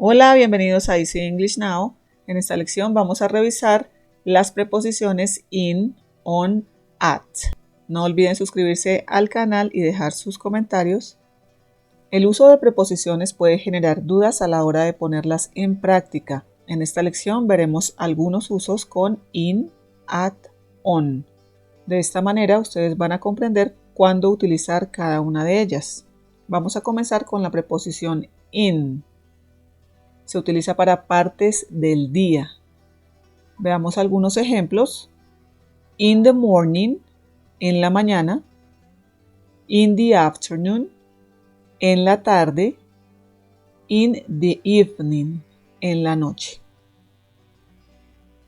Hola, bienvenidos a Easy English Now. En esta lección vamos a revisar las preposiciones in, on, at. No olviden suscribirse al canal y dejar sus comentarios. El uso de preposiciones puede generar dudas a la hora de ponerlas en práctica. En esta lección veremos algunos usos con in, at, on. De esta manera ustedes van a comprender cuándo utilizar cada una de ellas. Vamos a comenzar con la preposición in. Se utiliza para partes del día. Veamos algunos ejemplos. In the morning, en la mañana. In the afternoon, en la tarde. In the evening, en la noche.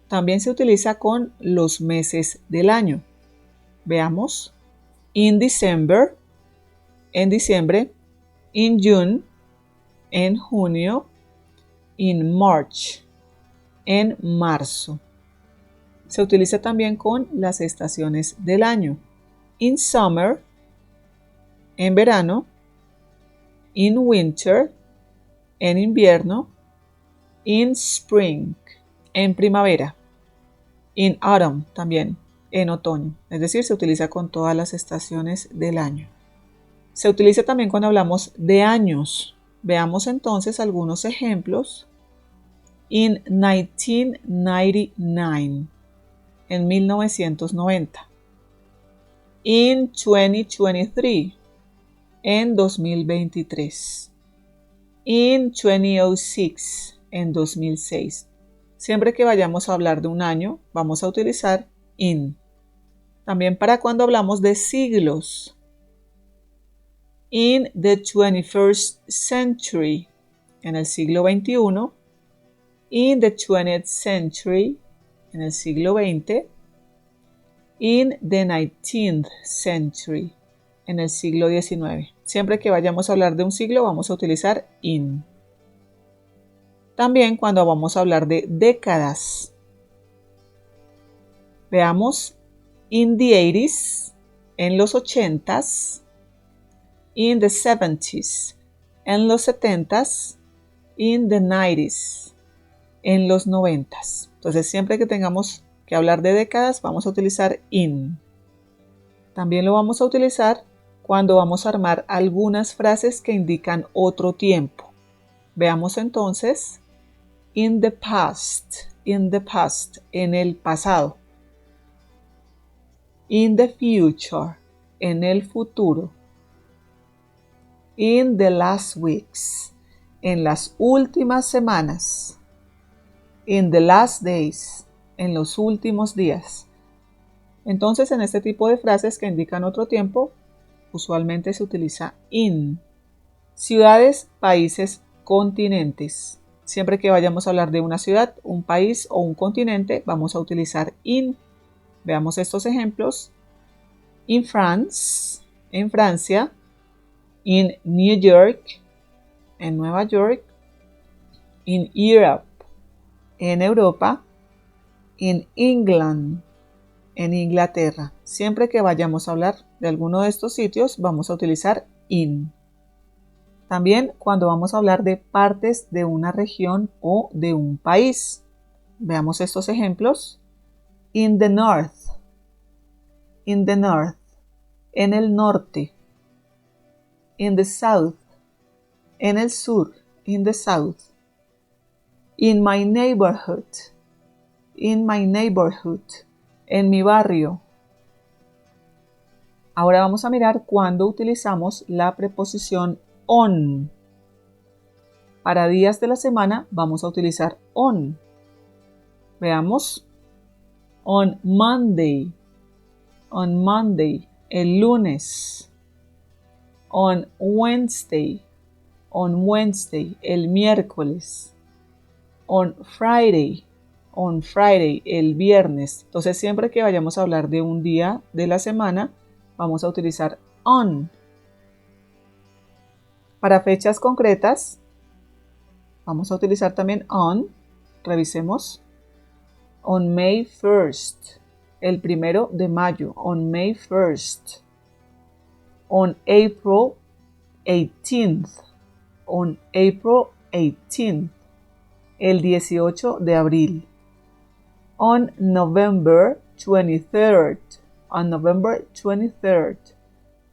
También se utiliza con los meses del año. Veamos. In December, en diciembre. In June, en junio. In March, en marzo. Se utiliza también con las estaciones del año. In summer, en verano. In winter, en invierno. In spring, en primavera. In autumn, también en otoño. Es decir, se utiliza con todas las estaciones del año. Se utiliza también cuando hablamos de años. Veamos entonces algunos ejemplos. In 1999, en 1990. In 2023, en 2023. In 2006, en 2006. Siempre que vayamos a hablar de un año, vamos a utilizar in. También para cuando hablamos de siglos. In the 21st century, en el siglo XXI. In the 20th century, en el siglo XX. In the 19th century, en el siglo XIX. Siempre que vayamos a hablar de un siglo vamos a utilizar in. También cuando vamos a hablar de décadas. Veamos. In the 80s, en los 80s. In the 70s, en los 70s. In the 90s, en los 90s. Entonces siempre que tengamos que hablar de décadas vamos a utilizar in. También lo vamos a utilizar cuando vamos a armar algunas frases que indican otro tiempo. Veamos entonces. In the past, en el pasado. In the future, en el futuro. In the last weeks, en las últimas semanas. In the last days, en los últimos días. Entonces, en este tipo de frases que indican otro tiempo, usualmente se utiliza in. Ciudades, países, continentes. Siempre que vayamos a hablar de una ciudad, un país o un continente, vamos a utilizar in. Veamos estos ejemplos. In France, en Francia. In New York, en Nueva York. In Europe, en Europa. In England, en Inglaterra. Siempre que vayamos a hablar de alguno de estos sitios, vamos a utilizar in. También cuando vamos a hablar de partes de una región o de un país. Veamos estos ejemplos. In the north, en el norte. In the south, en el sur, in the south. In my neighborhood, en mi barrio. Ahora vamos a mirar cuándo utilizamos la preposición on. Para días de la semana vamos a utilizar on. Veamos. On Monday, el lunes. On Wednesday, el miércoles. On Friday, el viernes. Entonces siempre que vayamos a hablar de un día de la semana, vamos a utilizar on. Para fechas concretas, vamos a utilizar también on. Revisemos. On May 1st, el 1 de mayo. On May 1st. On April 18th. On April 18th. el 18 de abril. On November 23rd. On November 23rd.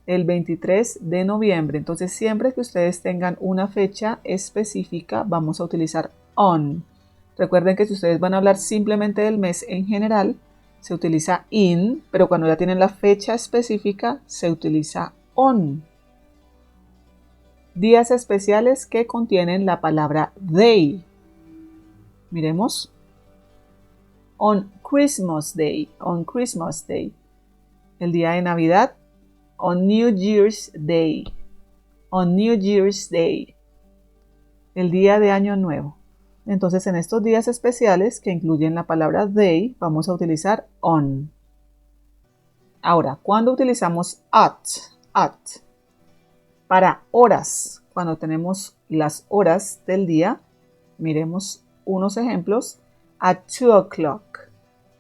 El 23 de noviembre. Entonces, siempre que ustedes tengan una fecha específica, vamos a utilizar on. Recuerden que si ustedes van a hablar simplemente del mes en general, se utiliza in, pero cuando ya tienen la fecha específica, se utiliza on. Días especiales que contienen la palabra they. Miremos. On Christmas Day. On Christmas Day. El día de Navidad. On New Year's Day. On New Year's Day. El día de Año Nuevo. Entonces, en estos días especiales que incluyen la palabra they, vamos a utilizar on. Ahora, ¿cuándo utilizamos at? At. Para horas, cuando tenemos las horas del día, miremos unos ejemplos. At 2 o'clock,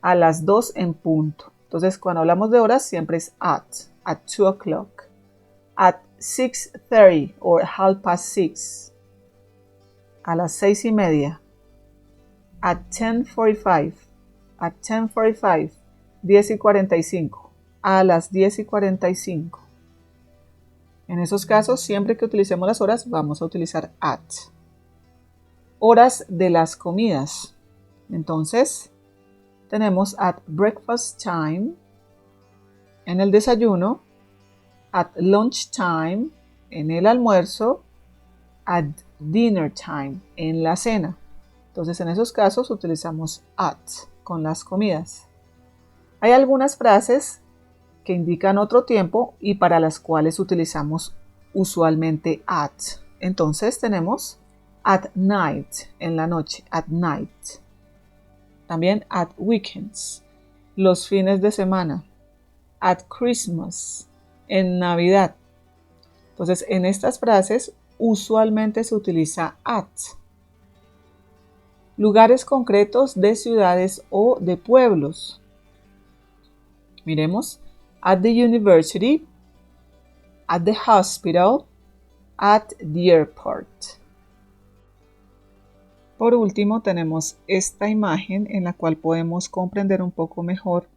a las 2 en punto. Entonces, cuando hablamos de horas, siempre es at 2 o'clock. At 6:30 or 6:30, a las 6:30. At 10:45, at 10:45, 10:45, a las 10:45. En esos casos, siempre que utilicemos las horas, vamos a utilizar at. Horas de las comidas. Entonces, tenemos at breakfast time, en el desayuno, at lunch time, en el almuerzo, at dinner time, en la cena. Entonces, en esos casos utilizamos at con las comidas. Hay algunas frases que indican otro tiempo y para las cuales utilizamos usualmente at. Entonces, tenemos at night, en la noche, at night. También at weekends, los fines de semana. At Christmas, en Navidad. Entonces, en estas frases usualmente se utiliza at. Lugares concretos de ciudades o de pueblos. Miremos. At the university, at the hospital, at the airport. Por último, tenemos esta imagen en la cual podemos comprender un poco mejor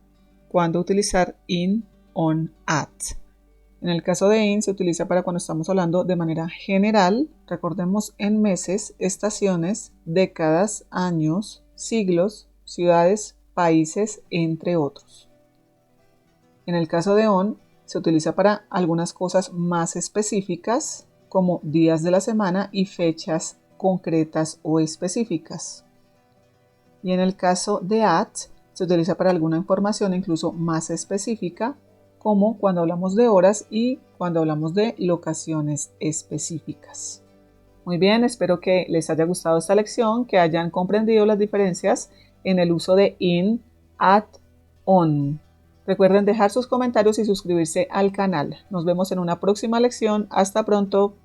cuándo utilizar in, on, at. En el caso de in se utiliza para cuando estamos hablando de manera general. Recordemos en meses, estaciones, décadas, años, siglos, ciudades, países, entre otros. En el caso de on se utiliza para algunas cosas más específicas como días de la semana y fechas concretas o específicas. Y en el caso de at se utiliza para alguna información incluso más específica como cuando hablamos de horas y cuando hablamos de locaciones específicas. Muy bien, espero que les haya gustado esta lección, que hayan comprendido las diferencias en el uso de in, at, on. Recuerden dejar sus comentarios y suscribirse al canal. Nos vemos en una próxima lección. Hasta pronto.